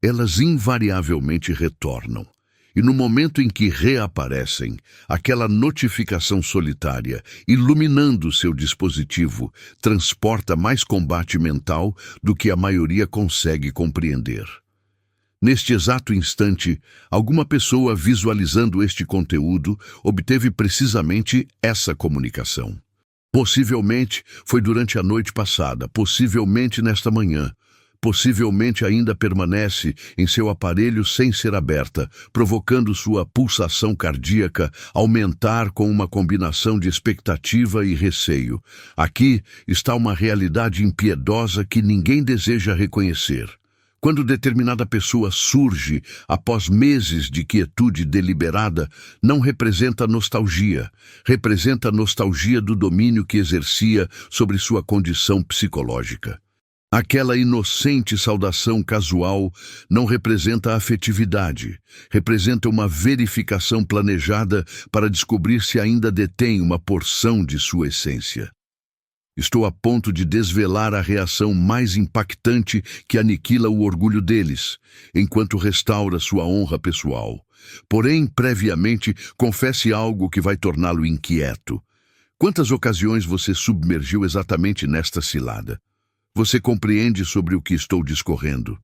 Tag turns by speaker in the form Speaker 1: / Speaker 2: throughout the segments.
Speaker 1: elas invariavelmente retornam. E no momento em que reaparecem, aquela notificação solitária, iluminando seu dispositivo, transporta mais combate mental do que a maioria consegue compreender. Neste exato instante, alguma pessoa visualizando este conteúdo obteve precisamente essa comunicação. Possivelmente foi durante a noite passada, possivelmente nesta manhã. Possivelmente ainda permanece em seu aparelho sem ser aberta, provocando sua pulsação cardíaca aumentar com uma combinação de expectativa e receio. Aqui está uma realidade impiedosa que ninguém deseja reconhecer. Quando determinada pessoa surge após meses de quietude deliberada, não representa nostalgia, representa a nostalgia do domínio que exercia sobre sua condição psicológica. Aquela inocente saudação casual não representa afetividade, representa uma verificação planejada para descobrir se ainda detém uma porção de sua essência. Estou a ponto de desvelar a reação mais impactante que aniquila o orgulho deles, enquanto restaura sua honra pessoal. Porém, previamente, confesse algo que vai torná-lo inquieto. Quantas ocasiões você submergiu exatamente nesta cilada? Você compreende sobre o que estou discorrendo?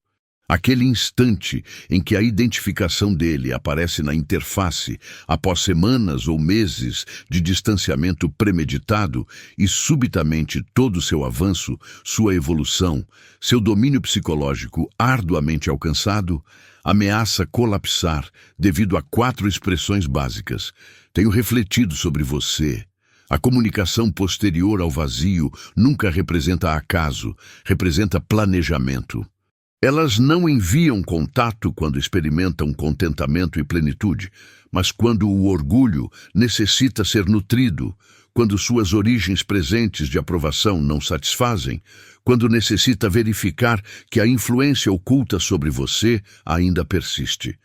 Speaker 1: Aquele instante em que a identificação dele aparece na interface após semanas ou meses de distanciamento premeditado e subitamente todo seu avanço, sua evolução, seu domínio psicológico arduamente alcançado, ameaça colapsar devido a 4 expressões básicas. Tenho refletido sobre você. A comunicação posterior ao vazio nunca representa acaso, representa planejamento. Elas não enviam contato quando experimentam contentamento e plenitude, mas quando o orgulho necessita ser nutrido, quando suas origens presentes de aprovação não satisfazem, quando necessita verificar que a influência oculta sobre você ainda persiste.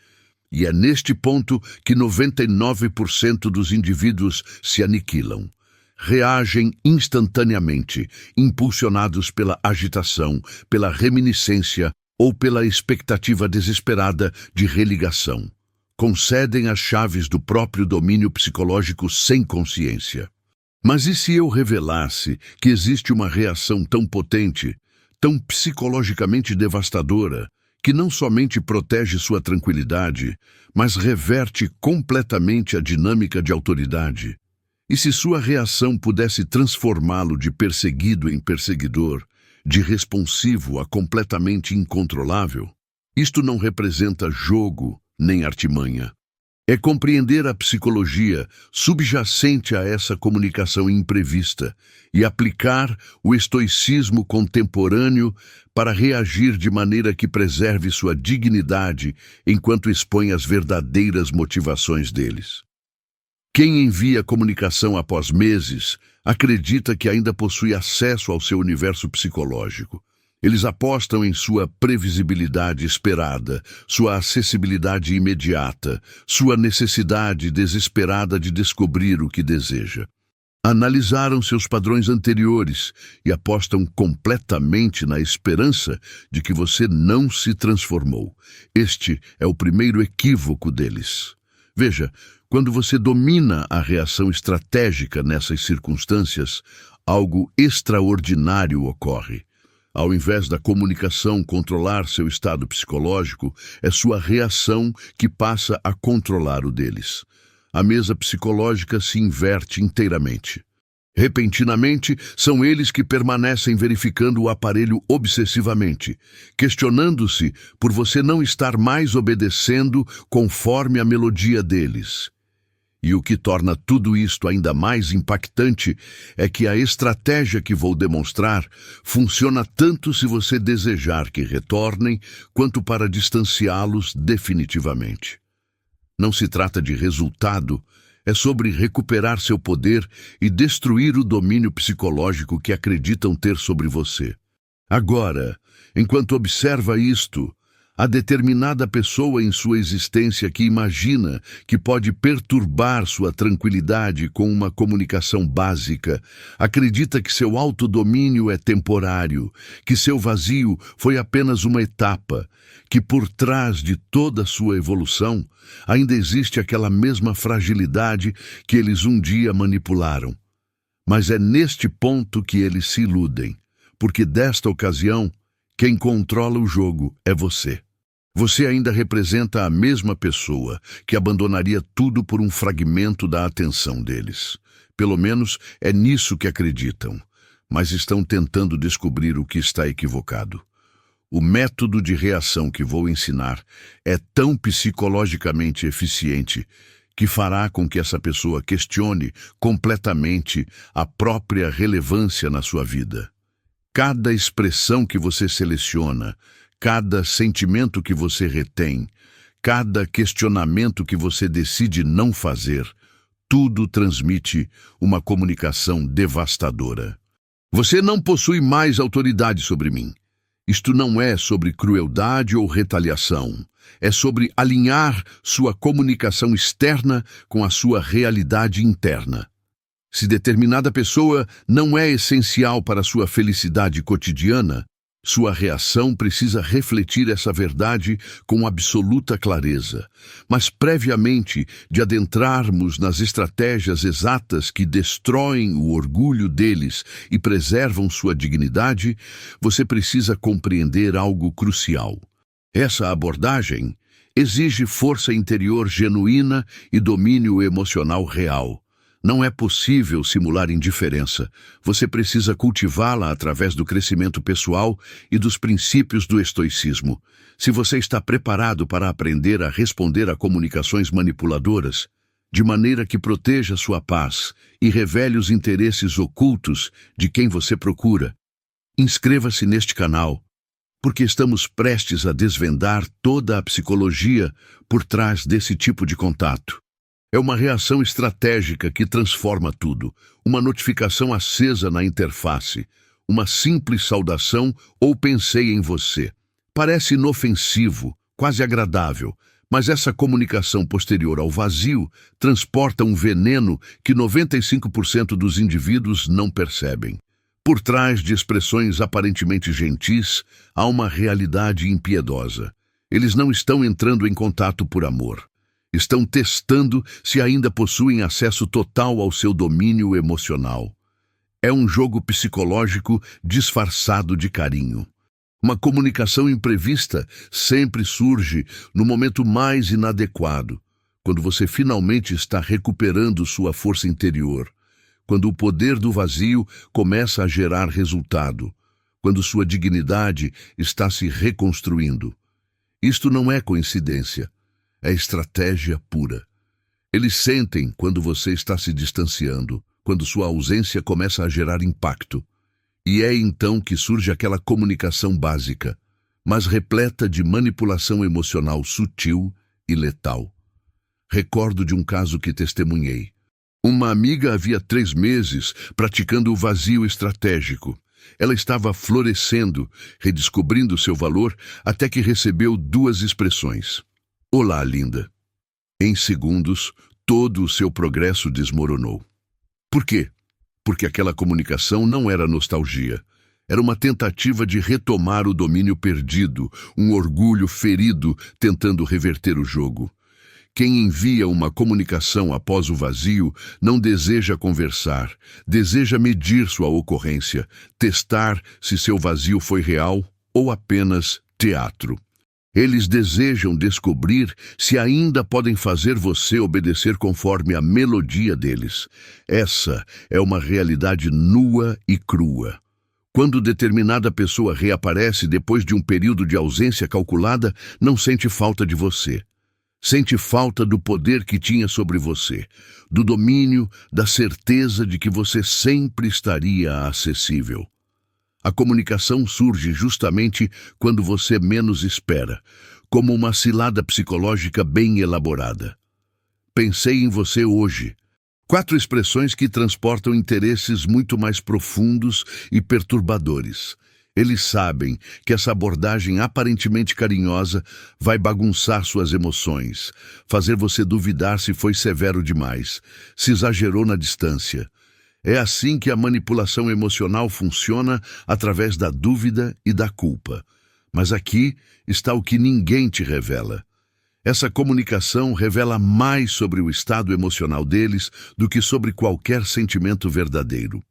Speaker 1: E é neste ponto que 99% dos indivíduos se aniquilam. Reagem instantaneamente, impulsionados pela agitação, pela reminiscência ou pela expectativa desesperada de religação. Concedem as chaves do próprio domínio psicológico sem consciência. Mas e se eu revelasse que existe uma reação tão potente, tão psicologicamente devastadora, que não somente protege sua tranquilidade, mas reverte completamente a dinâmica de autoridade? E se sua reação pudesse transformá-lo de perseguido em perseguidor, de responsivo a completamente incontrolável? Isto não representa jogo nem artimanha. É compreender a psicologia subjacente a essa comunicação imprevista e aplicar o estoicismo contemporâneo para reagir de maneira que preserve sua dignidade enquanto expõe as verdadeiras motivações deles. Quem envia comunicação após meses acredita que ainda possui acesso ao seu universo psicológico. Eles apostam em sua previsibilidade esperada, sua acessibilidade imediata, sua necessidade desesperada de descobrir o que deseja. Analisaram seus padrões anteriores e apostam completamente na esperança de que você não se transformou. Este é o primeiro equívoco deles. Veja, quando você domina a reação estratégica nessas circunstâncias, algo extraordinário ocorre. Ao invés da comunicação controlar seu estado psicológico, é sua reação que passa a controlar o deles. A mesa psicológica se inverte inteiramente. Repentinamente, são eles que permanecem verificando o aparelho obsessivamente, questionando-se por você não estar mais obedecendo conforme a melodia deles. E o que torna tudo isto ainda mais impactante é que a estratégia que vou demonstrar funciona tanto se você desejar que retornem, quanto para distanciá-los definitivamente. Não se trata de resultado, é sobre recuperar seu poder e destruir o domínio psicológico que acreditam ter sobre você. Agora, enquanto observa isto, Há determinada pessoa em sua existência que imagina que pode perturbar sua tranquilidade com uma comunicação básica. Acredita que seu autodomínio é temporário, que seu vazio foi apenas uma etapa, que por trás de toda sua evolução ainda existe aquela mesma fragilidade que eles um dia manipularam. Mas é neste ponto que eles se iludem, porque desta ocasião, quem controla o jogo é você. Você ainda representa a mesma pessoa que abandonaria tudo por um fragmento da atenção deles. Pelo menos é nisso que acreditam, mas estão tentando descobrir o que está equivocado. O método de reação que vou ensinar é tão psicologicamente eficiente que fará com que essa pessoa questione completamente a própria relevância na sua vida. Cada expressão que você seleciona, cada sentimento que você retém, cada questionamento que você decide não fazer, tudo transmite uma comunicação devastadora. Você não possui mais autoridade sobre mim. Isto não é sobre crueldade ou retaliação. É sobre alinhar sua comunicação externa com a sua realidade interna. Se determinada pessoa não é essencial para sua felicidade cotidiana, sua reação precisa refletir essa verdade com absoluta clareza. Mas previamente de adentrarmos nas estratégias exatas que destroem o orgulho deles e preservam sua dignidade, você precisa compreender algo crucial. Essa abordagem exige força interior genuína e domínio emocional real. Não é possível simular indiferença. Você precisa cultivá-la através do crescimento pessoal e dos princípios do estoicismo. Se você está preparado para aprender a responder a comunicações manipuladoras, de maneira que proteja sua paz e revele os interesses ocultos de quem você procura, inscreva-se neste canal, porque estamos prestes a desvendar toda a psicologia por trás desse tipo de contato. É uma reação estratégica que transforma tudo, uma notificação acesa na interface, uma simples saudação ou pensei em você. Parece inofensivo, quase agradável, mas essa comunicação posterior ao vazio transporta um veneno que 95% dos indivíduos não percebem. Por trás de expressões aparentemente gentis, há uma realidade impiedosa. Eles não estão entrando em contato por amor. Estão testando se ainda possuem acesso total ao seu domínio emocional. É um jogo psicológico disfarçado de carinho. Uma comunicação imprevista sempre surge no momento mais inadequado, quando você finalmente está recuperando sua força interior, quando o poder do vazio começa a gerar resultado, quando sua dignidade está se reconstruindo. Isto não é coincidência. É estratégia pura. Eles sentem quando você está se distanciando, quando sua ausência começa a gerar impacto. E é então que surge aquela comunicação básica, mas repleta de manipulação emocional sutil e letal. Recordo de um caso que testemunhei. Uma amiga havia 3 meses praticando o vazio estratégico. Ela estava florescendo, redescobrindo seu valor, até que recebeu 2 expressões. Olá, linda. Em segundos, todo o seu progresso desmoronou. Por quê? Porque aquela comunicação não era nostalgia. Era uma tentativa de retomar o domínio perdido, um orgulho ferido tentando reverter o jogo. Quem envia uma comunicação após o vazio não deseja conversar, deseja medir sua ocorrência, testar se seu vazio foi real ou apenas teatro. Eles desejam descobrir se ainda podem fazer você obedecer conforme a melodia deles. Essa é uma realidade nua e crua. Quando determinada pessoa reaparece depois de um período de ausência calculada, não sente falta de você. Sente falta do poder que tinha sobre você, do domínio, da certeza de que você sempre estaria acessível. A comunicação surge justamente quando você menos espera, como uma cilada psicológica bem elaborada. Pensei em você hoje. 4 expressões que transportam interesses muito mais profundos e perturbadores. Eles sabem que essa abordagem aparentemente carinhosa vai bagunçar suas emoções, fazer você duvidar se foi severo demais, se exagerou na distância. É assim que a manipulação emocional funciona, através da dúvida e da culpa. Mas aqui está o que ninguém te revela. Essa comunicação revela mais sobre o estado emocional deles do que sobre qualquer sentimento verdadeiro.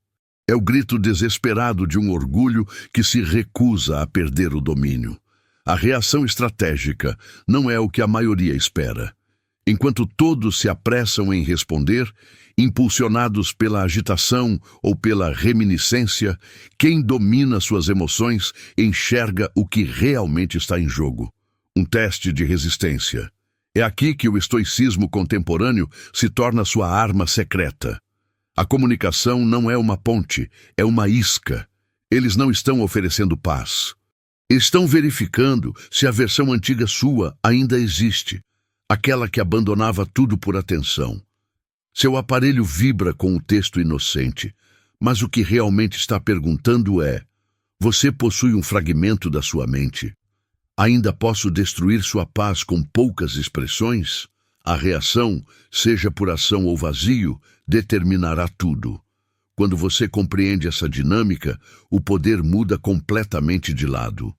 Speaker 1: É o grito desesperado de um orgulho que se recusa a perder o domínio. A reação estratégica não é o que a maioria espera. Enquanto todos se apressam em responder, impulsionados pela agitação ou pela reminiscência, quem domina suas emoções enxerga o que realmente está em jogo. Um teste de resistência. É aqui que o estoicismo contemporâneo se torna sua arma secreta. A comunicação não é uma ponte, é uma isca. Eles não estão oferecendo paz. Estão verificando se a versão antiga sua ainda existe, aquela que abandonava tudo por atenção. Seu aparelho vibra com o texto inocente, mas o que realmente está perguntando é: você possui um fragmento da sua mente? Ainda posso destruir sua paz com poucas expressões? A reação, seja por ação ou vazio, determinará tudo. Quando você compreende essa dinâmica, o poder muda completamente de lado.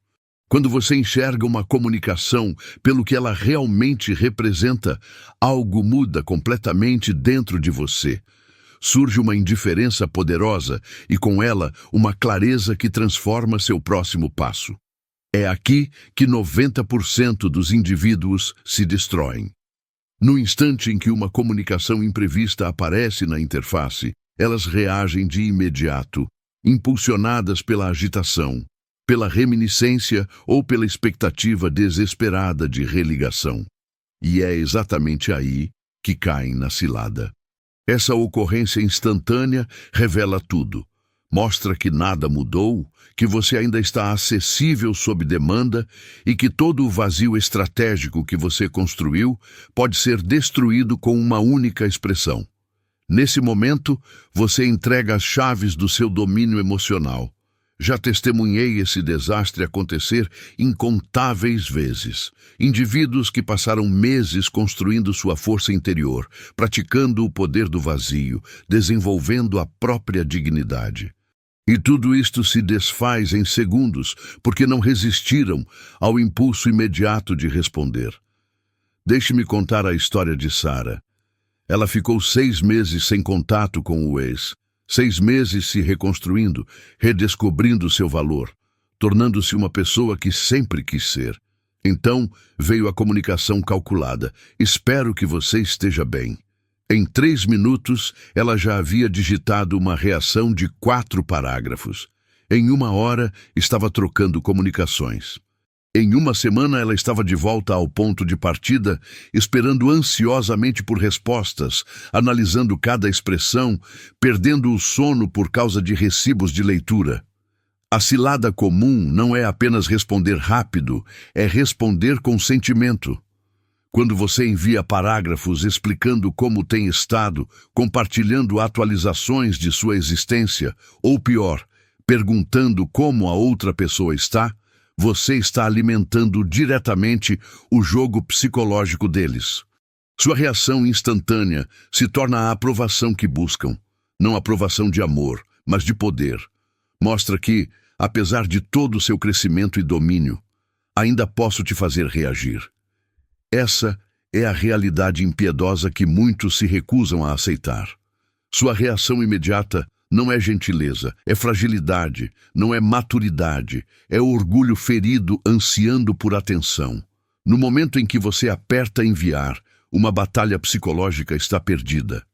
Speaker 1: Quando você enxerga uma comunicação pelo que ela realmente representa, algo muda completamente dentro de você. Surge uma indiferença poderosa e, com ela, uma clareza que transforma seu próximo passo. É aqui que 90% dos indivíduos se destroem. No instante em que uma comunicação imprevista aparece na interface, elas reagem de imediato, impulsionadas pela agitação, pela reminiscência ou pela expectativa desesperada de religação. E é exatamente aí que caem na cilada. Essa ocorrência instantânea revela tudo. Mostra que nada mudou, que você ainda está acessível sob demanda e que todo o vazio estratégico que você construiu pode ser destruído com uma única expressão. Nesse momento, você entrega as chaves do seu domínio emocional. Já testemunhei esse desastre acontecer incontáveis vezes. Indivíduos que passaram meses construindo sua força interior, praticando o poder do vazio, desenvolvendo a própria dignidade. E tudo isto se desfaz em segundos, porque não resistiram ao impulso imediato de responder. Deixe-me contar a história de Sarah. Ela ficou 6 meses sem contato com o ex. 6 meses se reconstruindo, redescobrindo seu valor, tornando-se uma pessoa que sempre quis ser. Então veio a comunicação calculada. Espero que você esteja bem. Em 3 minutos, ela já havia digitado uma reação de 4 parágrafos. Em 1 hora, estava trocando comunicações. Em 1 semana, ela estava de volta ao ponto de partida, esperando ansiosamente por respostas, analisando cada expressão, perdendo o sono por causa de recibos de leitura. A cilada comum não é apenas responder rápido, é responder com sentimento. Quando você envia parágrafos explicando como tem estado, compartilhando atualizações de sua existência, ou pior, perguntando como a outra pessoa está, você está alimentando diretamente o jogo psicológico deles. Sua reação instantânea se torna a aprovação que buscam, não aprovação de amor, mas de poder. Mostra que, apesar de todo o seu crescimento e domínio, ainda posso te fazer reagir. Essa é a realidade impiedosa que muitos se recusam a aceitar. Sua reação imediata não é gentileza, é fragilidade, não é maturidade, é orgulho ferido ansiando por atenção. No momento em que você aperta enviar, uma batalha psicológica está perdida.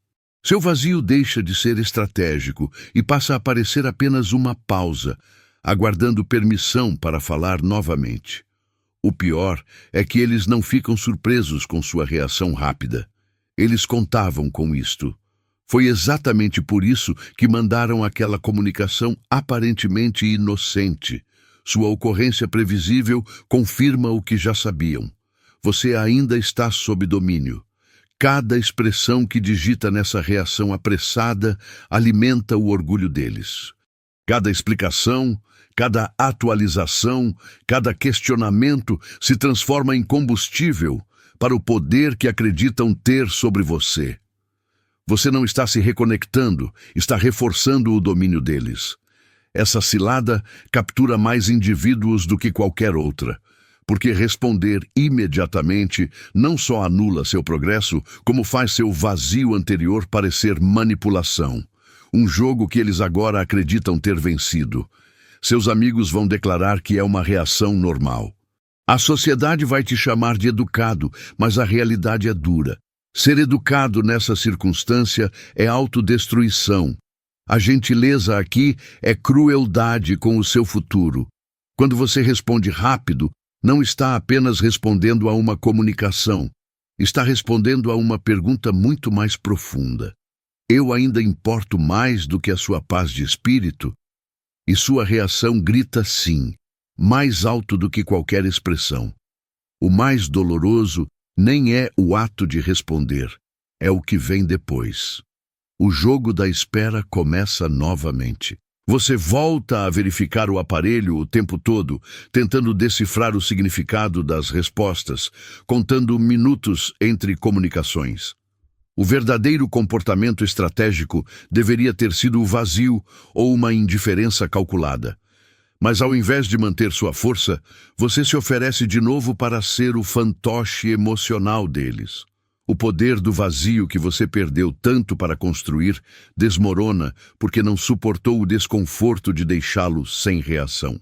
Speaker 1: Seu vazio deixa de ser estratégico e passa a parecer apenas uma pausa, aguardando permissão para falar novamente. O pior é que eles não ficam surpresos com sua reação rápida. Eles contavam com isto. Foi exatamente por isso que mandaram aquela comunicação aparentemente inocente. Sua ocorrência previsível confirma o que já sabiam. Você ainda está sob domínio. Cada expressão que digita nessa reação apressada alimenta o orgulho deles. Cada explicação, cada atualização, cada questionamento se transforma em combustível para o poder que acreditam ter sobre você. Você não está se reconectando, está reforçando o domínio deles. Essa cilada captura mais indivíduos do que qualquer outra, porque responder imediatamente não só anula seu progresso, como faz seu vazio anterior parecer manipulação. Um jogo que eles agora acreditam ter vencido. Seus amigos vão declarar que é uma reação normal. A sociedade vai te chamar de educado, mas a realidade é dura. Ser educado nessa circunstância é autodestruição. A gentileza aqui é crueldade com o seu futuro. Quando você responde rápido, não está apenas respondendo a uma comunicação. Está respondendo a uma pergunta muito mais profunda. Eu ainda importo mais do que a sua paz de espírito? E sua reação grita sim, mais alto do que qualquer expressão. O mais doloroso nem é o ato de responder, é o que vem depois. O jogo da espera começa novamente. Você volta a verificar o aparelho o tempo todo, tentando decifrar o significado das respostas, contando minutos entre comunicações. O verdadeiro comportamento estratégico deveria ter sido o vazio ou uma indiferença calculada. Mas ao invés de manter sua força, você se oferece de novo para ser o fantoche emocional deles. O poder do vazio que você perdeu tanto para construir desmorona porque não suportou o desconforto de deixá-lo sem reação.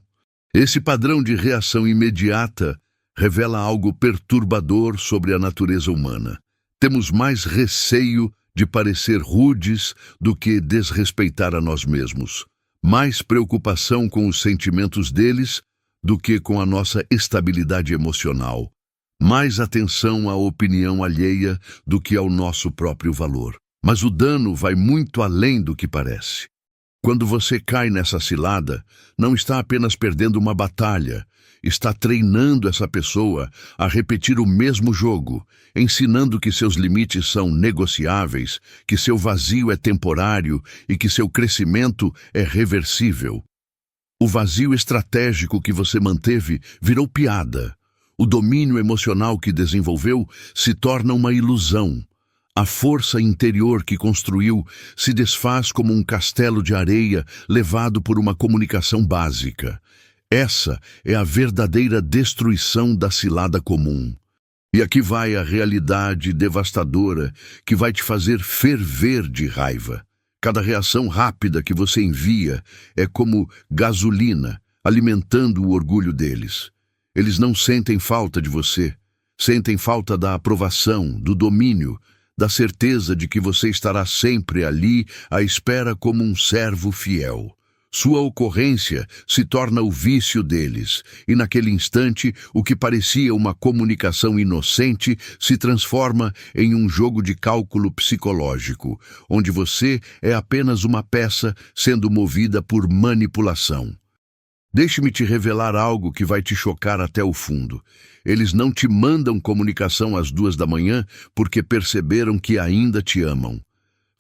Speaker 1: Esse padrão de reação imediata revela algo perturbador sobre a natureza humana. Temos mais receio de parecer rudes do que desrespeitar a nós mesmos. Mais preocupação com os sentimentos deles do que com a nossa estabilidade emocional. Mais atenção à opinião alheia do que ao nosso próprio valor. Mas o dano vai muito além do que parece. Quando você cai nessa cilada, não está apenas perdendo uma batalha, está treinando essa pessoa a repetir o mesmo jogo, ensinando que seus limites são negociáveis, que seu vazio é temporário e que seu crescimento é reversível. O vazio estratégico que você manteve virou piada. O domínio emocional que desenvolveu se torna uma ilusão. A força interior que construiu se desfaz como um castelo de areia levado por uma comunicação básica. Essa é a verdadeira destruição da cilada comum. E aqui vai a realidade devastadora que vai te fazer ferver de raiva. Cada reação rápida que você envia é como gasolina, alimentando o orgulho deles. Eles não sentem falta de você, sentem falta da aprovação, do domínio, da certeza de que você estará sempre ali à espera como um servo fiel. Sua ocorrência se torna o vício deles, e naquele instante, o que parecia uma comunicação inocente se transforma em um jogo de cálculo psicológico, onde você é apenas uma peça sendo movida por manipulação. Deixe-me te revelar algo que vai te chocar até o fundo. Eles não te mandam comunicação às 2 da manhã porque perceberam que ainda te amam.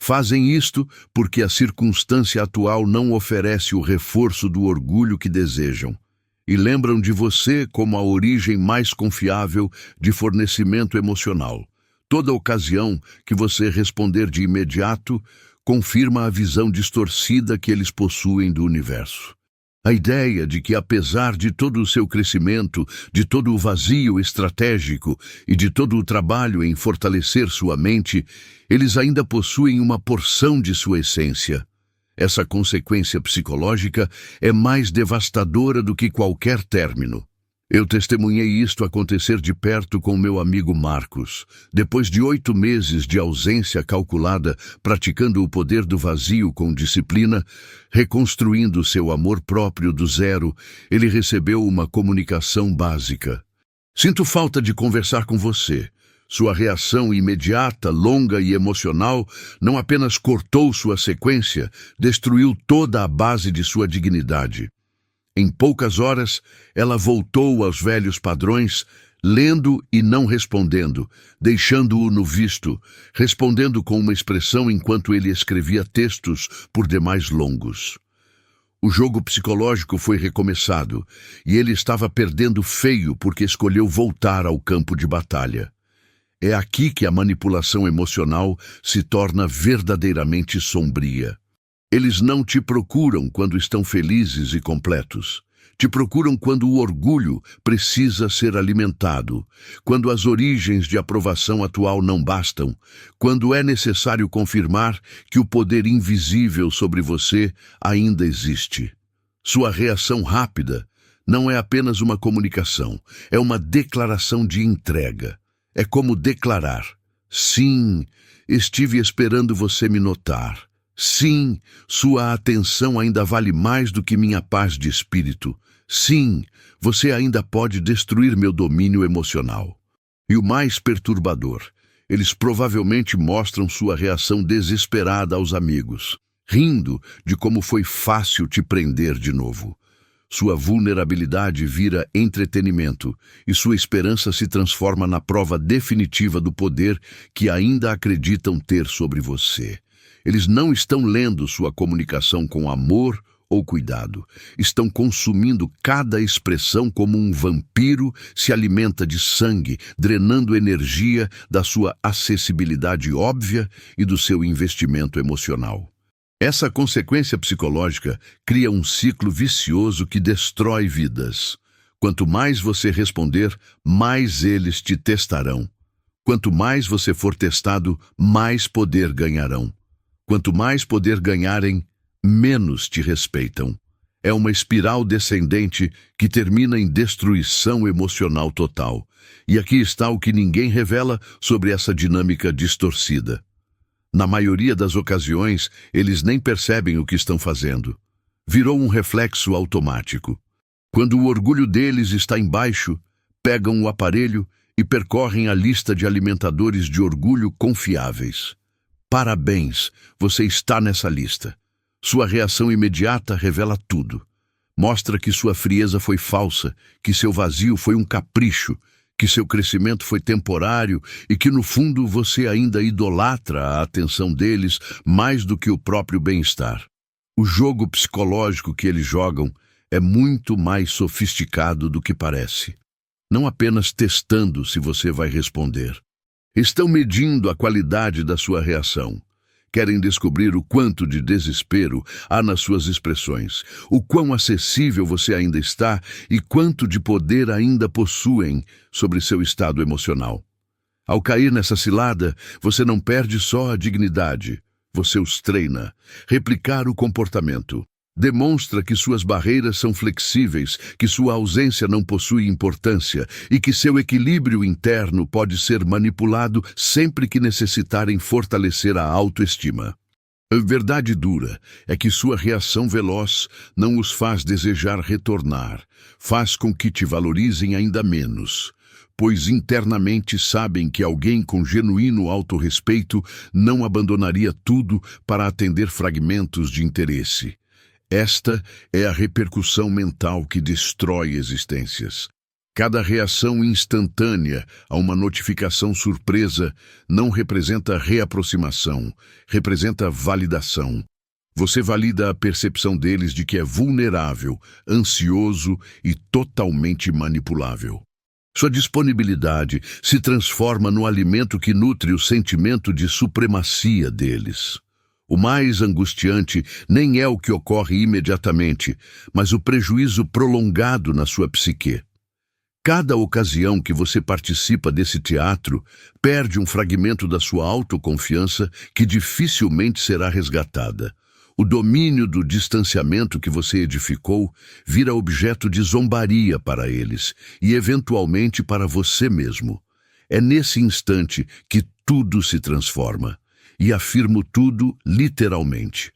Speaker 1: Fazem isto porque a circunstância atual não oferece o reforço do orgulho que desejam. E lembram de você como a origem mais confiável de fornecimento emocional. Toda ocasião que você responder de imediato, confirma a visão distorcida que eles possuem do universo. A ideia de que, apesar de todo o seu crescimento, de todo o vazio estratégico e de todo o trabalho em fortalecer sua mente, eles ainda possuem uma porção de sua essência. Essa consequência psicológica é mais devastadora do que qualquer término. Eu testemunhei isto acontecer de perto com meu amigo Marcos. Depois de 8 meses de ausência calculada, praticando o poder do vazio com disciplina, reconstruindo seu amor próprio do zero, ele recebeu uma comunicação básica. Sinto falta de conversar com você. Sua reação imediata, longa e emocional não apenas cortou sua sequência, destruiu toda a base de sua dignidade. Em poucas horas, ela voltou aos velhos padrões, lendo e não respondendo, deixando-o no visto, respondendo com uma expressão enquanto ele escrevia textos por demais longos. O jogo psicológico foi recomeçado, e ele estava perdendo feio porque escolheu voltar ao campo de batalha. É aqui que a manipulação emocional se torna verdadeiramente sombria. Eles não te procuram quando estão felizes e completos. Te procuram quando o orgulho precisa ser alimentado, quando as origens de aprovação atual não bastam, quando é necessário confirmar que o poder invisível sobre você ainda existe. Sua reação rápida não é apenas uma comunicação, é uma declaração de entrega. É como declarar: sim, estive esperando você me notar. Sim, sua atenção ainda vale mais do que minha paz de espírito. Sim, você ainda pode destruir meu domínio emocional. E o mais perturbador, eles provavelmente mostram sua reação desesperada aos amigos, rindo de como foi fácil te prender de novo. Sua vulnerabilidade vira entretenimento e sua esperança se transforma na prova definitiva do poder que ainda acreditam ter sobre você. Eles não estão lendo sua comunicação com amor ou cuidado. Estão consumindo cada expressão como um vampiro se alimenta de sangue, drenando energia da sua acessibilidade óbvia e do seu investimento emocional. Essa consequência psicológica cria um ciclo vicioso que destrói vidas. Quanto mais você responder, mais eles te testarão. Quanto mais você for testado, mais poder ganharão. Quanto mais poder ganharem, menos te respeitam. É uma espiral descendente que termina em destruição emocional total. E aqui está o que ninguém revela sobre essa dinâmica distorcida. Na maioria das ocasiões, eles nem percebem o que estão fazendo. Virou um reflexo automático. Quando o orgulho deles está embaixo, pegam o aparelho e percorrem a lista de alimentadores de orgulho confiáveis. Parabéns, você está nessa lista. Sua reação imediata revela tudo. Mostra que sua frieza foi falsa, que seu vazio foi um capricho, que seu crescimento foi temporário e que, no fundo, você ainda idolatra a atenção deles mais do que o próprio bem-estar. O jogo psicológico que eles jogam é muito mais sofisticado do que parece. Não apenas testando se você vai responder. Estão medindo a qualidade da sua reação. Querem descobrir o quanto de desespero há nas suas expressões, o quão acessível você ainda está e quanto de poder ainda possuem sobre seu estado emocional. Ao cair nessa cilada, você não perde só a dignidade, você os treina. Replicar o comportamento. Demonstra que suas barreiras são flexíveis, que sua ausência não possui importância e que seu equilíbrio interno pode ser manipulado sempre que necessitarem fortalecer a autoestima. A verdade dura é que sua reação veloz não os faz desejar retornar, faz com que te valorizem ainda menos, pois internamente sabem que alguém com genuíno autorrespeito não abandonaria tudo para atender fragmentos de interesse. Esta é a repercussão mental que destrói existências. Cada reação instantânea a uma notificação surpresa não representa reaproximação, representa validação. Você valida a percepção deles de que é vulnerável, ansioso e totalmente manipulável. Sua disponibilidade se transforma no alimento que nutre o sentimento de supremacia deles. O mais angustiante nem é o que ocorre imediatamente, mas o prejuízo prolongado na sua psique. Cada ocasião que você participa desse teatro, perde um fragmento da sua autoconfiança que dificilmente será resgatada. O domínio do distanciamento que você edificou vira objeto de zombaria para eles e, eventualmente, para você mesmo. É nesse instante que tudo se transforma. E afirmo tudo literalmente.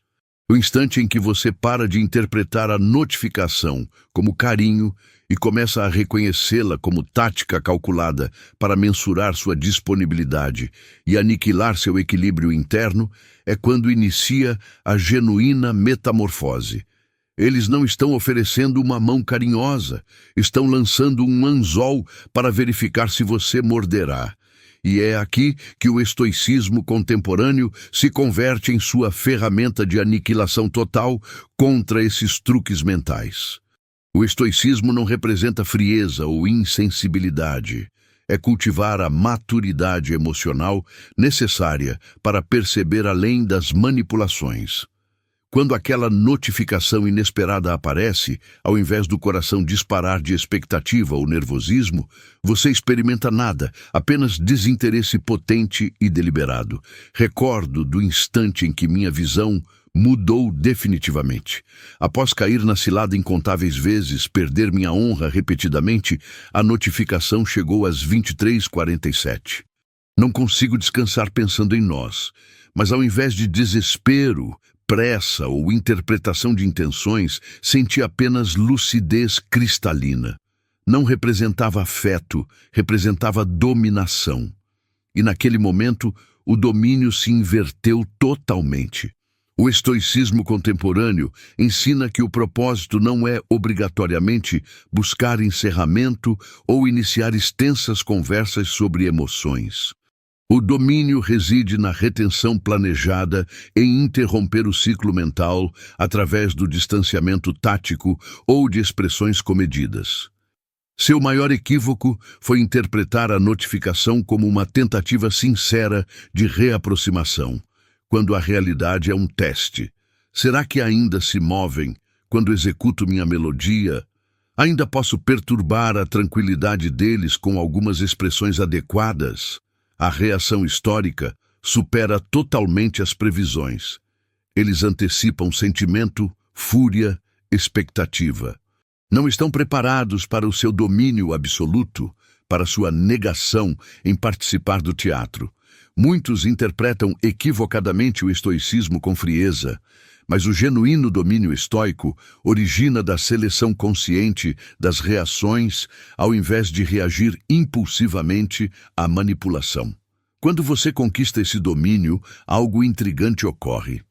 Speaker 1: O instante em que você para de interpretar a notificação como carinho e começa a reconhecê-la como tática calculada para mensurar sua disponibilidade e aniquilar seu equilíbrio interno, é quando inicia a genuína metamorfose. Eles não estão oferecendo uma mão carinhosa, estão lançando um anzol para verificar se você morderá. E é aqui que o estoicismo contemporâneo se converte em sua ferramenta de aniquilação total contra esses truques mentais. O estoicismo não representa frieza ou insensibilidade. É cultivar a maturidade emocional necessária para perceber além das manipulações. Quando aquela notificação inesperada aparece, ao invés do coração disparar de expectativa ou nervosismo, você experimenta nada, apenas desinteresse potente e deliberado. Recordo do instante em que minha visão mudou definitivamente. Após cair na cilada incontáveis vezes, perder minha honra repetidamente, a notificação chegou às 23h47. Não consigo descansar pensando em nós, mas ao invés de desespero, pressa ou interpretação de intenções, senti apenas lucidez cristalina. Não representava afeto, representava dominação. E naquele momento, o domínio se inverteu totalmente. O estoicismo contemporâneo ensina que o propósito não é obrigatoriamente buscar encerramento ou iniciar extensas conversas sobre emoções. O domínio reside na retenção planejada em interromper o ciclo mental através do distanciamento tático ou de expressões comedidas. Seu maior equívoco foi interpretar a notificação como uma tentativa sincera de reaproximação, quando a realidade é um teste. Será que ainda se movem quando executo minha melodia? Ainda posso perturbar a tranquilidade deles com algumas expressões adequadas? A reação histórica supera totalmente as previsões. Eles antecipam sentimento, fúria, expectativa. Não estão preparados para o seu domínio absoluto, para sua negação em participar do teatro. Muitos interpretam equivocadamente o estoicismo com frieza, mas o genuíno domínio estoico origina da seleção consciente das reações ao invés de reagir impulsivamente à manipulação. Quando você conquista esse domínio, algo intrigante ocorre.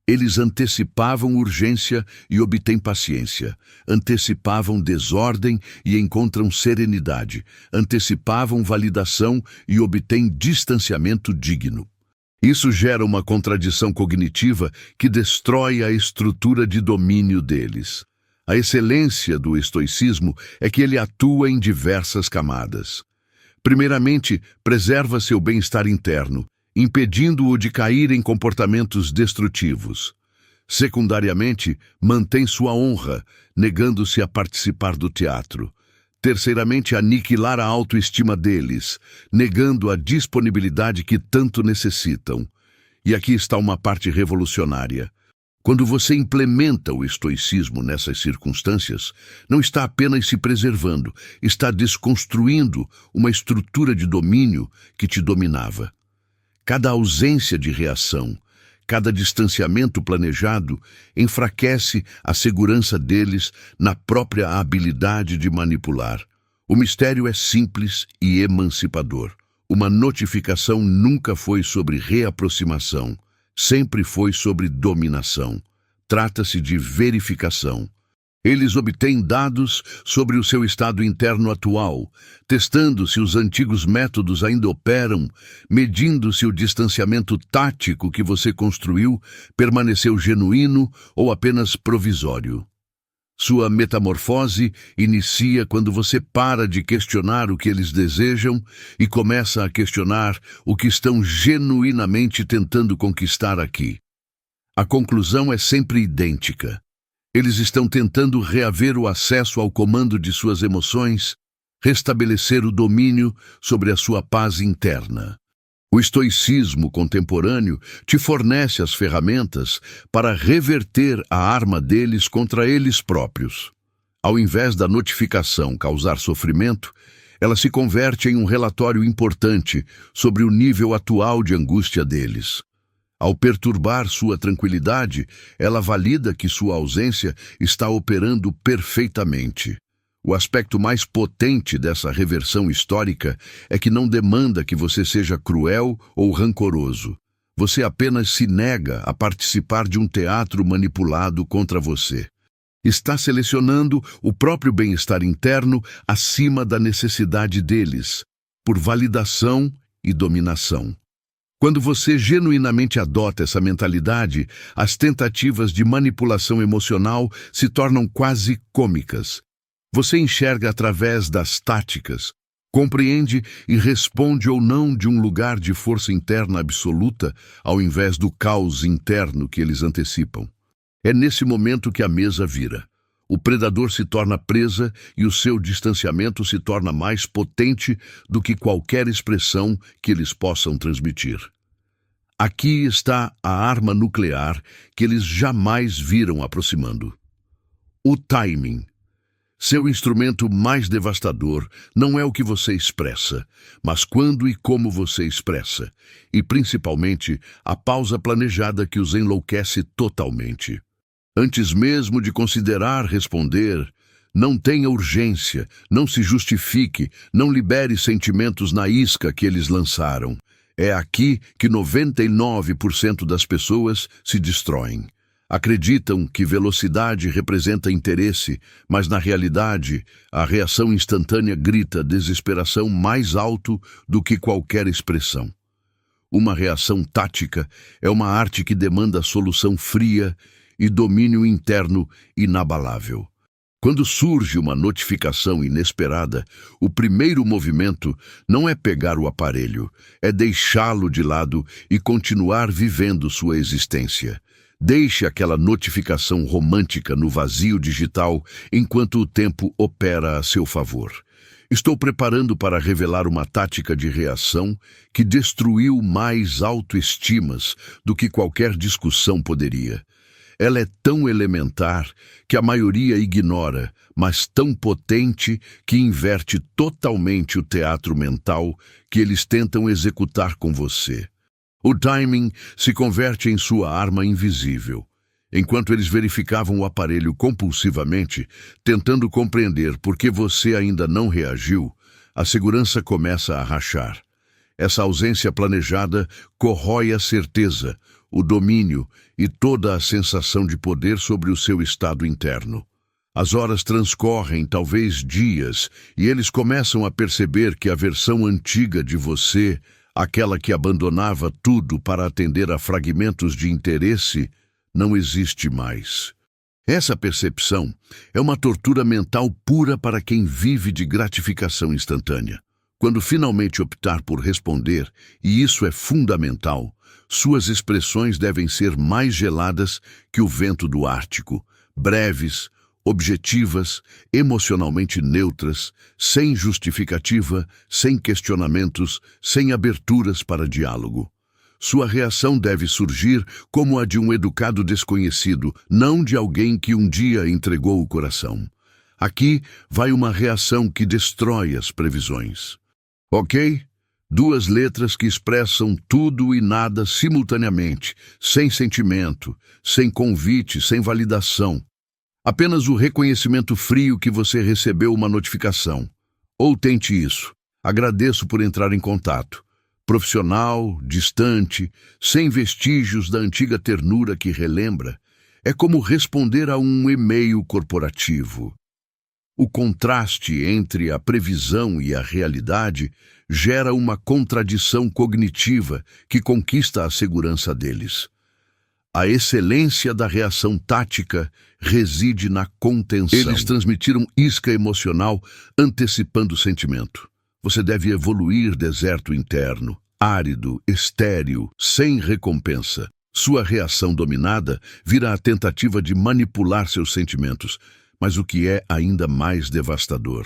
Speaker 1: Eles antecipavam urgência e obtêm paciência, antecipavam desordem e encontram serenidade, antecipavam validação e obtêm distanciamento digno. Isso gera uma contradição cognitiva que destrói a estrutura de domínio deles. A excelência do estoicismo é que ele atua em diversas camadas. Primeiramente, preserva seu bem-estar interno, impedindo-o de cair em comportamentos destrutivos. Secundariamente, mantém sua honra, negando-se a participar do teatro. Terceiramente, aniquilar a autoestima deles, negando a disponibilidade que tanto necessitam. E aqui está uma parte revolucionária. Quando você implementa o estoicismo nessas circunstâncias, não está apenas se preservando, está desconstruindo uma estrutura de domínio que te dominava. Cada ausência de reação, cada distanciamento planejado enfraquece a segurança deles na própria habilidade de manipular. O mistério é simples e emancipador. Uma notificação nunca foi sobre reaproximação, sempre foi sobre dominação. Trata-se de verificação. Eles obtêm dados sobre o seu estado interno atual, testando se os antigos métodos ainda operam, medindo se o distanciamento tático que você construiu permaneceu genuíno ou apenas provisório. Sua metamorfose inicia quando você para de questionar o que eles desejam e começa a questionar o que estão genuinamente tentando conquistar aqui. A conclusão é sempre idêntica. Eles estão tentando reaver o acesso ao comando de suas emoções, restabelecer o domínio sobre a sua paz interna. O estoicismo contemporâneo te fornece as ferramentas para reverter a arma deles contra eles próprios. Ao invés da notificação causar sofrimento, ela se converte em um relatório importante sobre o nível atual de angústia deles. Ao perturbar sua tranquilidade, ela valida que sua ausência está operando perfeitamente. O aspecto mais potente dessa reversão histórica é que não demanda que você seja cruel ou rancoroso. Você apenas se nega a participar de um teatro manipulado contra você. Está selecionando o próprio bem-estar interno acima da necessidade deles, por validação e dominação. Quando você genuinamente adota essa mentalidade, as tentativas de manipulação emocional se tornam quase cômicas. Você enxerga através das táticas, compreende e responde ou não de um lugar de força interna absoluta, ao invés do caos interno que eles antecipam. É nesse momento que a mesa vira. O predador se torna presa e o seu distanciamento se torna mais potente do que qualquer expressão que eles possam transmitir. Aqui está a arma nuclear que eles jamais viram aproximando. O timing. Seu instrumento mais devastador não é o que você expressa, mas quando e como você expressa, e principalmente a pausa planejada que os enlouquece totalmente. Antes mesmo de considerar responder, não tenha urgência, não se justifique, não libere sentimentos na isca que eles lançaram. É aqui que 99% das pessoas se destroem. Acreditam que velocidade representa interesse, mas na realidade, a reação instantânea grita desesperação mais alto do que qualquer expressão. Uma reação tática é uma arte que demanda solução fria e domínio interno inabalável. Quando surge uma notificação inesperada, o primeiro movimento não é pegar o aparelho, é deixá-lo de lado e continuar vivendo sua existência. Deixe aquela notificação romântica no vazio digital enquanto o tempo opera a seu favor. Estou preparando para revelar uma tática de reação que destruiu mais autoestimas do que qualquer discussão poderia. Ela é tão elementar que a maioria ignora, mas tão potente que inverte totalmente o teatro mental que eles tentam executar com você. O timing se converte em sua arma invisível. Enquanto eles verificavam o aparelho compulsivamente, tentando compreender por que você ainda não reagiu, a segurança começa a rachar. Essa ausência planejada corrói a certeza, o domínio e toda a sensação de poder sobre o seu estado interno. As horas transcorrem, talvez dias, e eles começam a perceber que a versão antiga de você, aquela que abandonava tudo para atender a fragmentos de interesse, não existe mais. Essa percepção é uma tortura mental pura para quem vive de gratificação instantânea. Quando finalmente optar por responder, e isso é fundamental, suas expressões devem ser mais geladas que o vento do Ártico, breves, objetivas, emocionalmente neutras, sem justificativa, sem questionamentos, sem aberturas para diálogo. Sua reação deve surgir como a de um educado desconhecido, não de alguém que um dia entregou o coração. Aqui vai uma reação que destrói as previsões. Ok? 2 letras que expressam tudo e nada simultaneamente, sem sentimento, sem convite, sem validação. Apenas o reconhecimento frio que você recebeu uma notificação. Ou tente isso. Agradeço por entrar em contato. Profissional, distante, sem vestígios da antiga ternura que relembra, é como responder a um e-mail corporativo. O contraste entre a previsão e a realidade gera uma contradição cognitiva que conquista a segurança deles. A excelência da reação tática reside na contenção. Eles transmitiram isca emocional antecipando o sentimento. Você deve evoluir deserto interno, árido, estéril, sem recompensa. Sua reação dominada vira a tentativa de manipular seus sentimentos, mas o que é ainda mais devastador.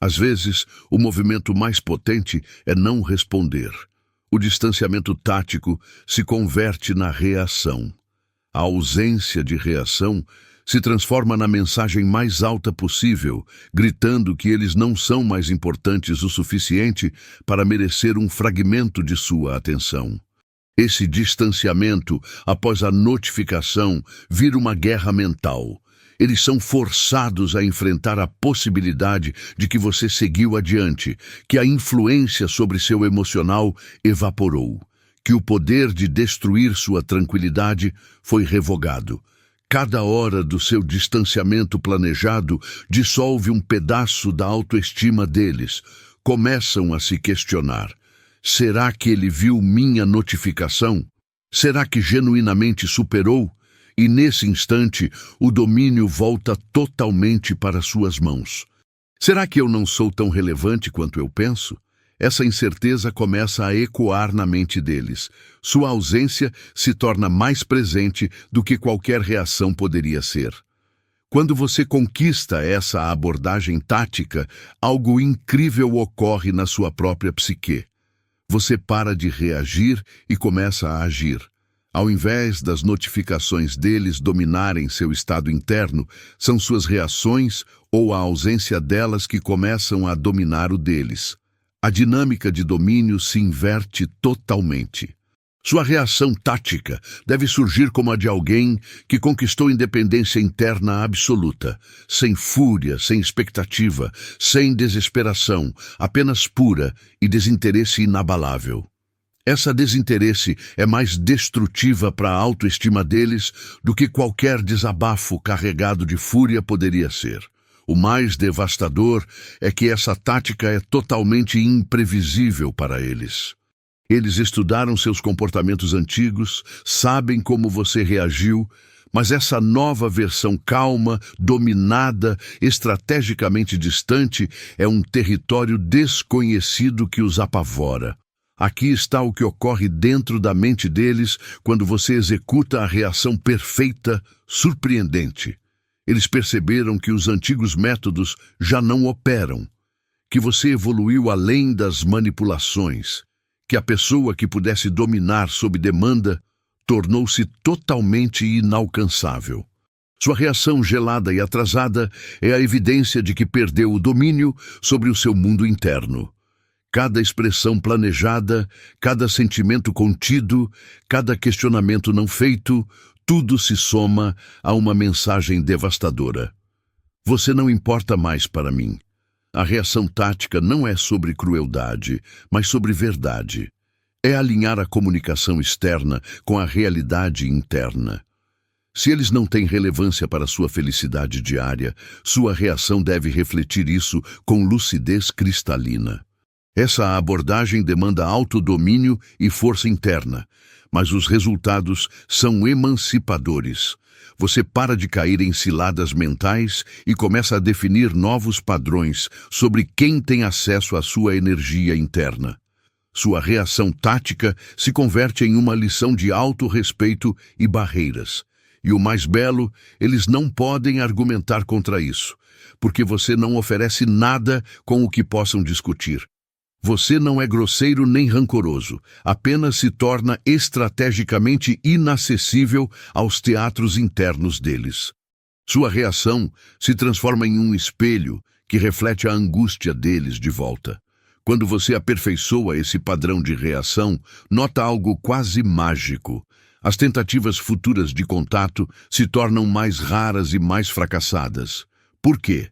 Speaker 1: Às vezes, o movimento mais potente é não responder. O distanciamento tático se converte na reação. A ausência de reação se transforma na mensagem mais alta possível, gritando que eles não são mais importantes o suficiente para merecer um fragmento de sua atenção. Esse distanciamento, após a notificação, vira uma guerra mental. Eles são forçados a enfrentar a possibilidade de que você seguiu adiante, que a influência sobre seu emocional evaporou, que o poder de destruir sua tranquilidade foi revogado. Cada hora do seu distanciamento planejado dissolve um pedaço da autoestima deles. Começam a se questionar. Será que ele viu minha notificação? Será que genuinamente superou? E nesse instante, o domínio volta totalmente para suas mãos. Será que eu não sou tão relevante quanto eu penso? Essa incerteza começa a ecoar na mente deles. Sua ausência se torna mais presente do que qualquer reação poderia ser. Quando você conquista essa abordagem tática, algo incrível ocorre na sua própria psique. Você para de reagir e começa a agir. Ao invés das notificações deles dominarem seu estado interno, são suas reações ou a ausência delas que começam a dominar o deles. A dinâmica de domínio se inverte totalmente. Sua reação tática deve surgir como a de alguém que conquistou independência interna absoluta, sem fúria, sem expectativa, sem desesperação, apenas pura e desinteresse inabalável. Essa desinteresse é mais destrutiva para a autoestima deles do que qualquer desabafo carregado de fúria poderia ser. O mais devastador é que essa tática é totalmente imprevisível para eles. Eles estudaram seus comportamentos antigos, sabem como você reagiu, mas essa nova versão calma, dominada, estrategicamente distante, é um território desconhecido que os apavora. Aqui está o que ocorre dentro da mente deles quando você executa a reação perfeita, surpreendente. Eles perceberam que os antigos métodos já não operam, que você evoluiu além das manipulações, que a pessoa que pudesse dominar sob demanda tornou-se totalmente inalcançável. Sua reação gelada e atrasada é a evidência de que perdeu o domínio sobre o seu mundo interno. Cada expressão planejada, cada sentimento contido, cada questionamento não feito, tudo se soma a uma mensagem devastadora. Você não importa mais para mim. A reação tática não é sobre crueldade, mas sobre verdade. É alinhar a comunicação externa com a realidade interna. Se eles não têm relevância para sua felicidade diária, sua reação deve refletir isso com lucidez cristalina. Essa abordagem demanda autodomínio e força interna, mas os resultados são emancipadores. Você para de cair em ciladas mentais e começa a definir novos padrões sobre quem tem acesso à sua energia interna. Sua reação tática se converte em uma lição de autorrespeito e barreiras. E o mais belo, eles não podem argumentar contra isso, porque você não oferece nada com o que possam discutir. Você não é grosseiro nem rancoroso, apenas se torna estrategicamente inacessível aos teatros internos deles. Sua reação se transforma em um espelho que reflete a angústia deles de volta. Quando você aperfeiçoa esse padrão de reação, nota algo quase mágico. As tentativas futuras de contato se tornam mais raras e mais fracassadas. Por quê?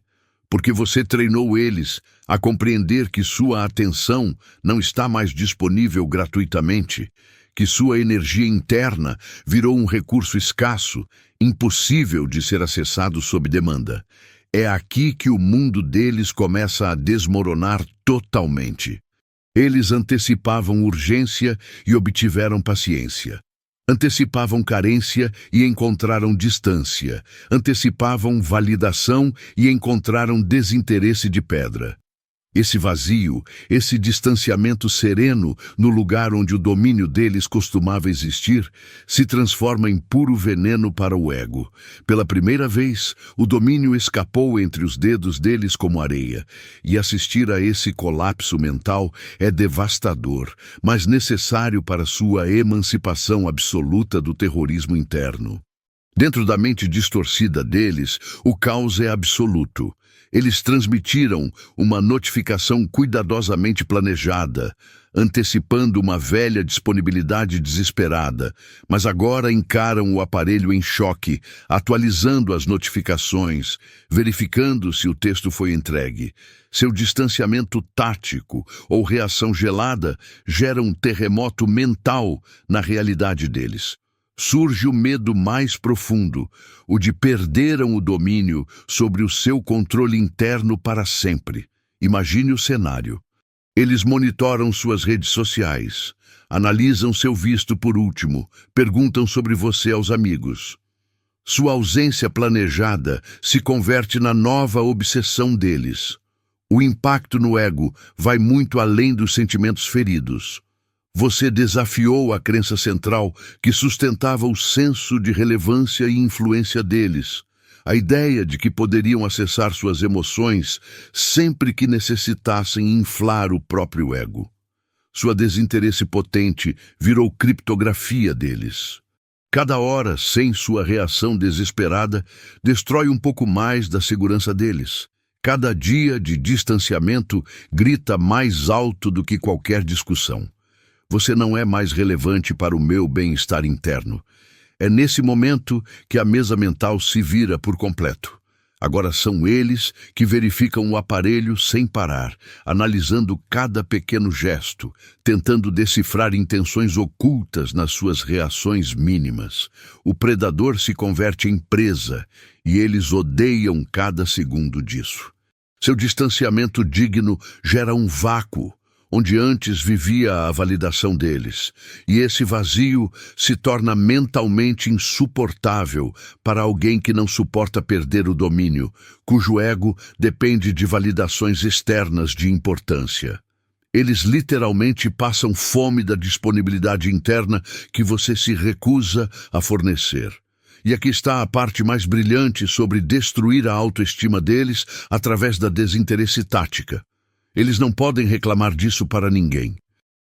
Speaker 1: Porque você treinou eles a compreender que sua atenção não está mais disponível gratuitamente, que sua energia interna virou um recurso escasso, impossível de ser acessado sob demanda. É aqui que o mundo deles começa a desmoronar totalmente. Eles antecipavam urgência e obtiveram paciência. Antecipavam carência e encontraram distância. Antecipavam validação e encontraram desinteresse de pedra. Esse vazio, esse distanciamento sereno no lugar onde o domínio deles costumava existir, se transforma em puro veneno para o ego. Pela primeira vez, o domínio escapou entre os dedos deles como areia, e assistir a esse colapso mental é devastador, mas necessário para sua emancipação absoluta do terrorismo interno. Dentro da mente distorcida deles, o caos é absoluto. Eles transmitiram uma notificação cuidadosamente planejada, antecipando uma velha disponibilidade desesperada, mas agora encaram o aparelho em choque, atualizando as notificações, verificando se o texto foi entregue. Seu distanciamento tático ou reação gelada gera um terremoto mental na realidade deles. Surge o medo mais profundo, o de perderam o domínio sobre o seu controle interno para sempre. Imagine o cenário. Eles monitoram suas redes sociais, analisam seu visto por último, perguntam sobre você aos amigos. Sua ausência planejada se converte na nova obsessão deles. O impacto no ego vai muito além dos sentimentos feridos. Você desafiou a crença central que sustentava o senso de relevância e influência deles. A ideia de que poderiam acessar suas emoções sempre que necessitassem inflar o próprio ego. Sua desinteresse potente virou criptografia deles. Cada hora, sem sua reação desesperada, destrói um pouco mais da segurança deles. Cada dia de distanciamento grita mais alto do que qualquer discussão. Você não é mais relevante para o meu bem-estar interno. É nesse momento que a mesa mental se vira por completo. Agora são eles que verificam o aparelho sem parar, analisando cada pequeno gesto, tentando decifrar intenções ocultas nas suas reações mínimas. O predador se converte em presa e eles odeiam cada segundo disso. Seu distanciamento digno gera um vácuo, onde antes vivia a validação deles, e esse vazio se torna mentalmente insuportável para alguém que não suporta perder o domínio, cujo ego depende de validações externas de importância. Eles literalmente passam fome da disponibilidade interna que você se recusa a fornecer. E aqui está a parte mais brilhante sobre destruir a autoestima deles através da desinteresse tática. Eles não podem reclamar disso para ninguém.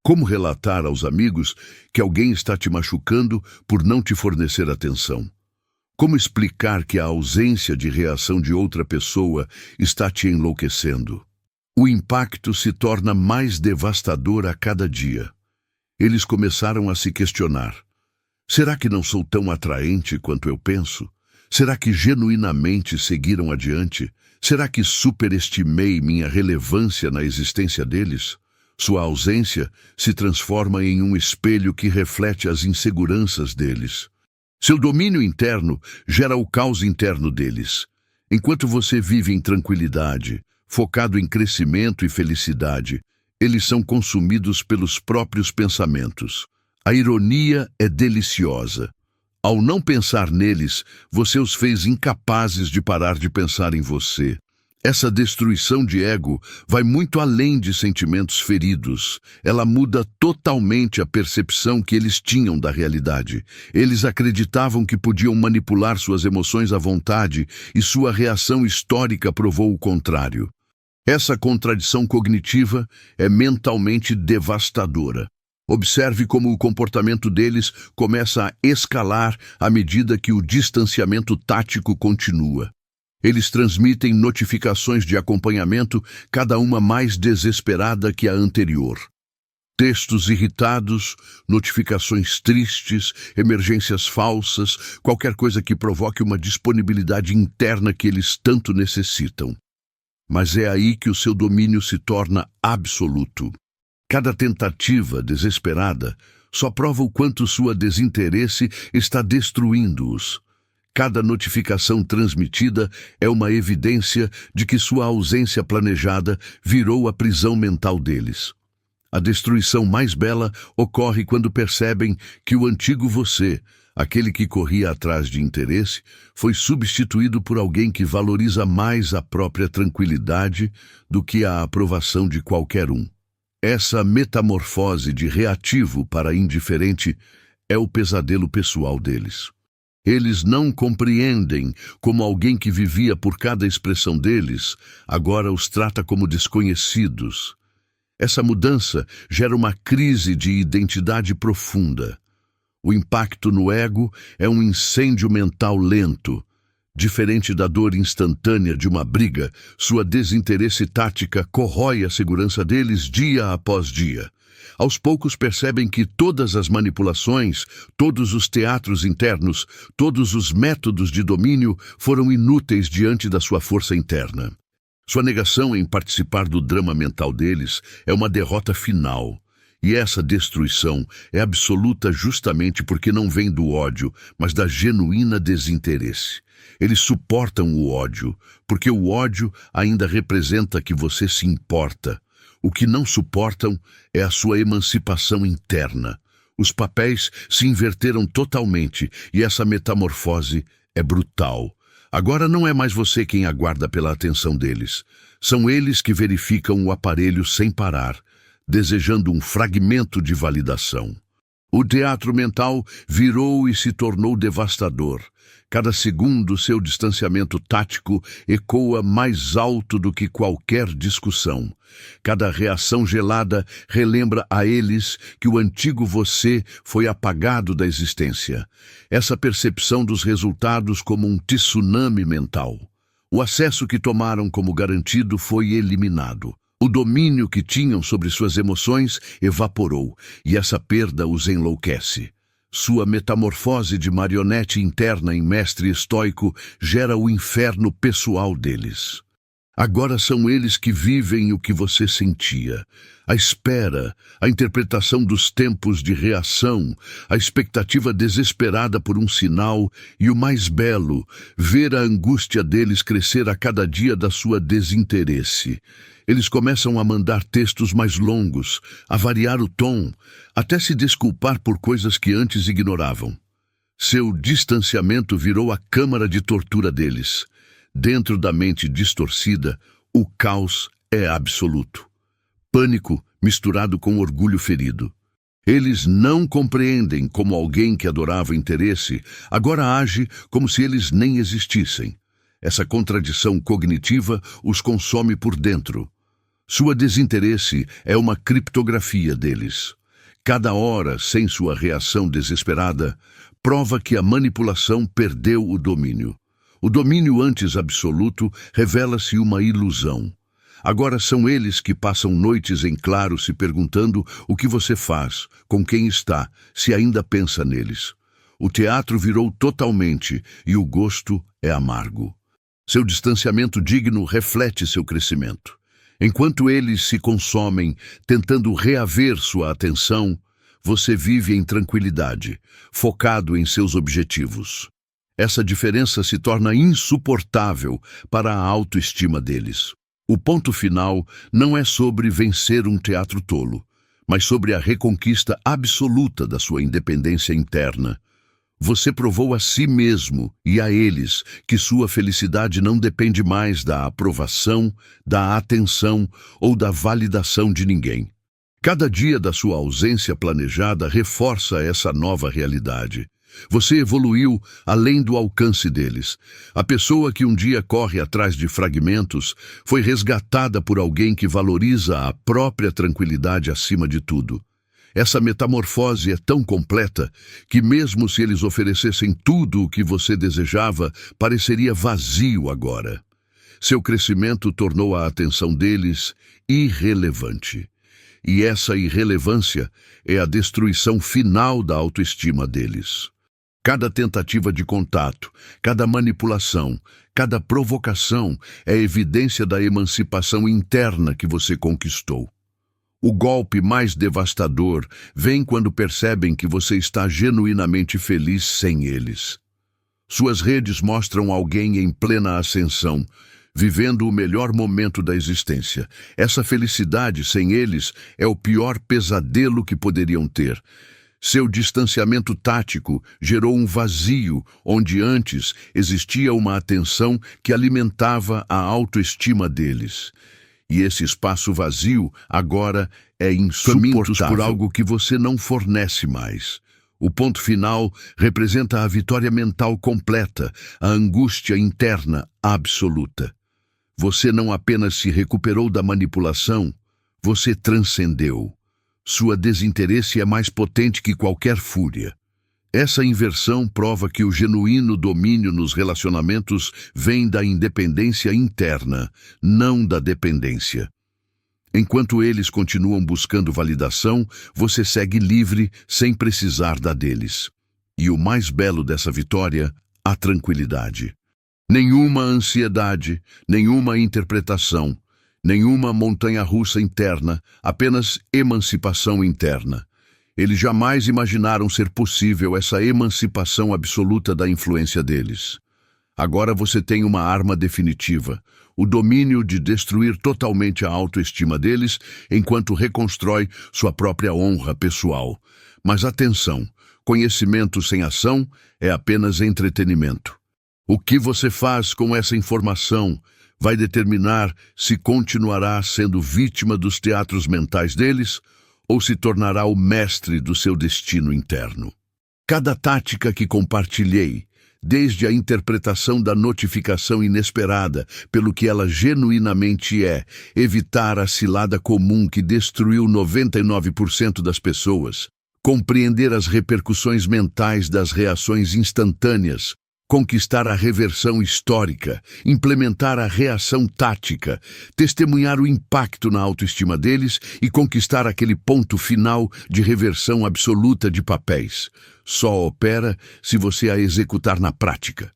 Speaker 1: Como relatar aos amigos que alguém está te machucando por não te fornecer atenção? Como explicar que a ausência de reação de outra pessoa está te enlouquecendo? O impacto se torna mais devastador a cada dia. Eles começaram a se questionar. Será que não sou tão atraente quanto eu penso? Será que genuinamente seguiram adiante? Será que superestimei minha relevância na existência deles? Sua ausência se transforma em um espelho que reflete as inseguranças deles. Seu domínio interno gera o caos interno deles. Enquanto você vive em tranquilidade, focado em crescimento e felicidade, eles são consumidos pelos próprios pensamentos. A ironia é deliciosa. Ao não pensar neles, você os fez incapazes de parar de pensar em você. Essa destruição de ego vai muito além de sentimentos feridos. Ela muda totalmente a percepção que eles tinham da realidade. Eles acreditavam que podiam manipular suas emoções à vontade e sua reação histórica provou o contrário. Essa contradição cognitiva é mentalmente devastadora. Observe como o comportamento deles começa a escalar à medida que o distanciamento tático continua. Eles transmitem notificações de acompanhamento, cada uma mais desesperada que a anterior. Textos irritados, notificações tristes, emergências falsas, qualquer coisa que provoque uma disponibilidade interna que eles tanto necessitam. Mas é aí que o seu domínio se torna absoluto. Cada tentativa desesperada só prova o quanto sua desinteresse está destruindo-os. Cada notificação transmitida é uma evidência de que sua ausência planejada virou a prisão mental deles. A destruição mais bela ocorre quando percebem que o antigo você, aquele que corria atrás de interesse, foi substituído por alguém que valoriza mais a própria tranquilidade do que a aprovação de qualquer um. Essa metamorfose de reativo para indiferente é o pesadelo pessoal deles. Eles não compreendem como alguém que vivia por cada expressão deles, agora os trata como desconhecidos. Essa mudança gera uma crise de identidade profunda. O impacto no ego é um incêndio mental lento. Diferente da dor instantânea de uma briga, sua desinteresse tática corrói a segurança deles dia após dia. Aos poucos percebem que todas as manipulações, todos os teatros internos, todos os métodos de domínio foram inúteis diante da sua força interna. Sua negação em participar do drama mental deles é uma derrota final. E essa destruição é absoluta justamente porque não vem do ódio, mas da genuína desinteresse. Eles suportam o ódio, porque o ódio ainda representa que você se importa. O que não suportam é a sua emancipação interna. Os papéis se inverteram totalmente e essa metamorfose é brutal. Agora não é mais você quem aguarda pela atenção deles. São eles que verificam o aparelho sem parar, desejando um fragmento de validação. O teatro mental virou e se tornou devastador. Cada segundo, seu distanciamento tático ecoa mais alto do que qualquer discussão. Cada reação gelada relembra a eles que o antigo você foi apagado da existência. Essa percepção dos resultados como um tsunami mental. O acesso que tomaram como garantido foi eliminado. O domínio que tinham sobre suas emoções evaporou, e essa perda os enlouquece. Sua metamorfose de marionete interna em mestre estoico gera o inferno pessoal deles. Agora são eles que vivem o que você sentia. A espera, a interpretação dos tempos de reação, a expectativa desesperada por um sinal e o mais belo, ver a angústia deles crescer a cada dia da sua desinteresse. Eles começam a mandar textos mais longos, a variar o tom, até se desculpar por coisas que antes ignoravam. Seu distanciamento virou a câmara de tortura deles. Dentro da mente distorcida, o caos é absoluto. Pânico misturado com orgulho ferido. Eles não compreendem como alguém que adorava interesse agora age como se eles nem existissem. Essa contradição cognitiva os consome por dentro. Sua desinteresse é uma criptografia deles. Cada hora, sem sua reação desesperada, prova que a manipulação perdeu o domínio. O domínio antes absoluto revela-se uma ilusão. Agora são eles que passam noites em claro se perguntando o que você faz, com quem está, se ainda pensa neles. O teatro virou totalmente e o gosto é amargo. Seu distanciamento digno reflete seu crescimento. Enquanto eles se consomem, tentando reaver sua atenção, você vive em tranquilidade, focado em seus objetivos. Essa diferença se torna insuportável para a autoestima deles. O ponto final não é sobre vencer um teatro tolo, mas sobre a reconquista absoluta da sua independência interna. Você provou a si mesmo e a eles que sua felicidade não depende mais da aprovação, da atenção ou da validação de ninguém. Cada dia da sua ausência planejada reforça essa nova realidade. Você evoluiu além do alcance deles. A pessoa que um dia corre atrás de fragmentos foi resgatada por alguém que valoriza a própria tranquilidade acima de tudo. Essa metamorfose é tão completa que mesmo se eles oferecessem tudo o que você desejava, pareceria vazio agora. Seu crescimento tornou a atenção deles irrelevante. E essa irrelevância é a destruição final da autoestima deles. Cada tentativa de contato, cada manipulação, cada provocação é evidência da emancipação interna que você conquistou. O golpe mais devastador vem quando percebem que você está genuinamente feliz sem eles. Suas redes mostram alguém em plena ascensão, vivendo o melhor momento da existência. Essa felicidade sem eles é o pior pesadelo que poderiam ter. Seu distanciamento tático gerou um vazio onde antes existia uma atenção que alimentava a autoestima deles. E esse espaço vazio agora é insuportável por algo que você não fornece mais. O ponto final representa a vitória mental completa, a angústia interna absoluta. Você não apenas se recuperou da manipulação, você transcendeu. Sua desinteresse é mais potente que qualquer fúria. Essa inversão prova que o genuíno domínio nos relacionamentos vem da independência interna, não da dependência. Enquanto eles continuam buscando validação, você segue livre sem precisar da deles. E o mais belo dessa vitória, a tranquilidade. Nenhuma ansiedade, nenhuma interpretação, nenhuma montanha-russa interna, apenas emancipação interna. Eles jamais imaginaram ser possível essa emancipação absoluta da influência deles. Agora você tem uma arma definitiva, o domínio de destruir totalmente a autoestima deles enquanto reconstrói sua própria honra pessoal. Mas atenção, conhecimento sem ação é apenas entretenimento. O que você faz com essa informação vai determinar se continuará sendo vítima dos teatros mentais deles ou se tornará o mestre do seu destino interno. Cada tática que compartilhei, desde a interpretação da notificação inesperada pelo que ela genuinamente é, evitar a cilada comum que destruiu 99% das pessoas, compreender as repercussões mentais das reações instantâneas, conquistar a reversão histórica, implementar a reação tática, testemunhar o impacto na autoestima deles e conquistar aquele ponto final de reversão absoluta de papéis. Só opera se você a executar na prática.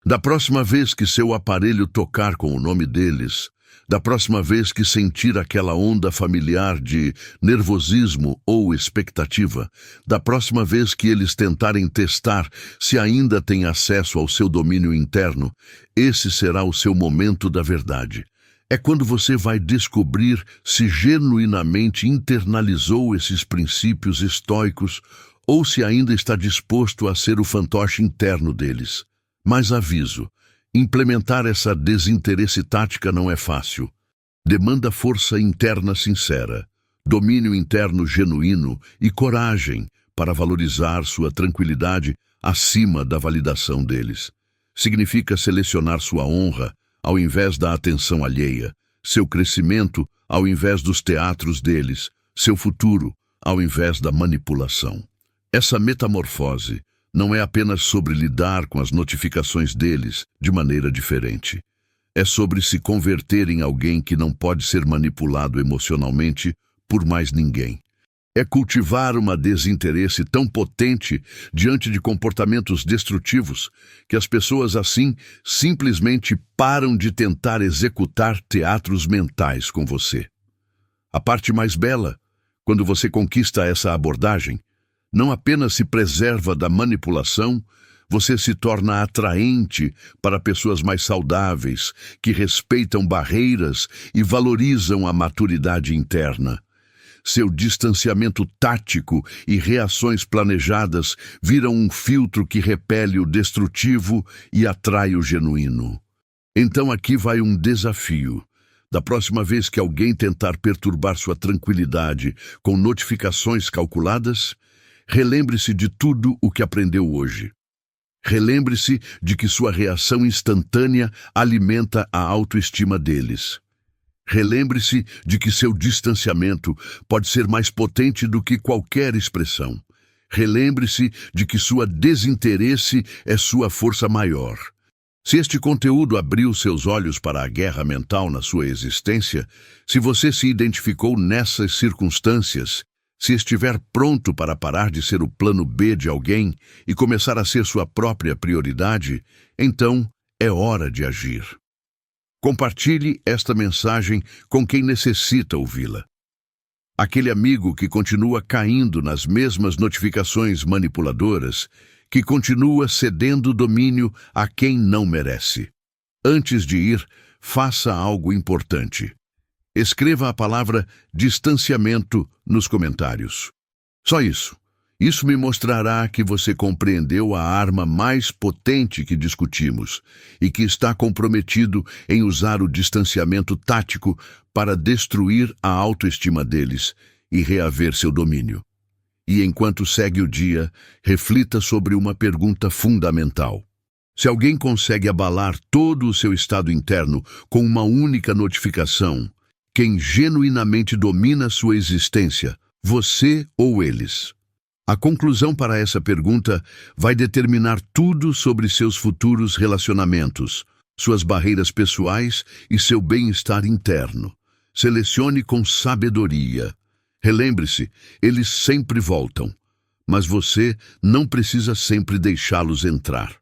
Speaker 1: Da próxima vez que seu aparelho tocar com o nome deles, da próxima vez que sentir aquela onda familiar de nervosismo ou expectativa, da próxima vez que eles tentarem testar se ainda têm acesso ao seu domínio interno, esse será o seu momento da verdade. É quando você vai descobrir se genuinamente internalizou esses princípios estoicos ou se ainda está disposto a ser o fantoche interno deles. Mas aviso, implementar essa desinteresse tática não é fácil. Demanda força interna sincera, domínio interno genuíno e coragem para valorizar sua tranquilidade acima da validação deles. Significa selecionar sua honra ao invés da atenção alheia, seu crescimento ao invés dos teatros deles, seu futuro ao invés da manipulação. Essa metamorfose não é apenas sobre lidar com as notificações deles de maneira diferente. É sobre se converter em alguém que não pode ser manipulado emocionalmente por mais ninguém. É cultivar uma desinteresse tão potente diante de comportamentos destrutivos que as pessoas assim simplesmente param de tentar executar teatros mentais com você. A parte mais bela, quando você conquista essa abordagem, não apenas se preserva da manipulação, você se torna atraente para pessoas mais saudáveis, que respeitam barreiras e valorizam a maturidade interna. Seu distanciamento tático e reações planejadas viram um filtro que repele o destrutivo e atrai o genuíno. Então aqui vai um desafio. Da próxima vez que alguém tentar perturbar sua tranquilidade com notificações calculadas, relembre-se de tudo o que aprendeu hoje. Relembre-se de que sua reação instantânea alimenta a autoestima deles. Relembre-se de que seu distanciamento pode ser mais potente do que qualquer expressão. Relembre-se de que sua desinteresse é sua força maior. Se este conteúdo abriu seus olhos para a guerra mental na sua existência, se você se identificou nessas circunstâncias, se estiver pronto para parar de ser o plano B de alguém e começar a ser sua própria prioridade, então é hora de agir. Compartilhe esta mensagem com quem necessita ouvi-la. Aquele amigo que continua caindo nas mesmas notificações manipuladoras, que continua cedendo domínio a quem não merece. Antes de ir, faça algo importante. Escreva a palavra distanciamento nos comentários. Só isso. Isso me mostrará que você compreendeu a arma mais potente que discutimos e que está comprometido em usar o distanciamento tático para destruir a autoestima deles e reaver seu domínio. E enquanto segue o dia, reflita sobre uma pergunta fundamental. Se alguém consegue abalar todo o seu estado interno com uma única notificação, quem genuinamente domina sua existência, você ou eles? A conclusão para essa pergunta vai determinar tudo sobre seus futuros relacionamentos, suas barreiras pessoais e seu bem-estar interno. Selecione com sabedoria. Relembre-se, eles sempre voltam, mas você não precisa sempre deixá-los entrar.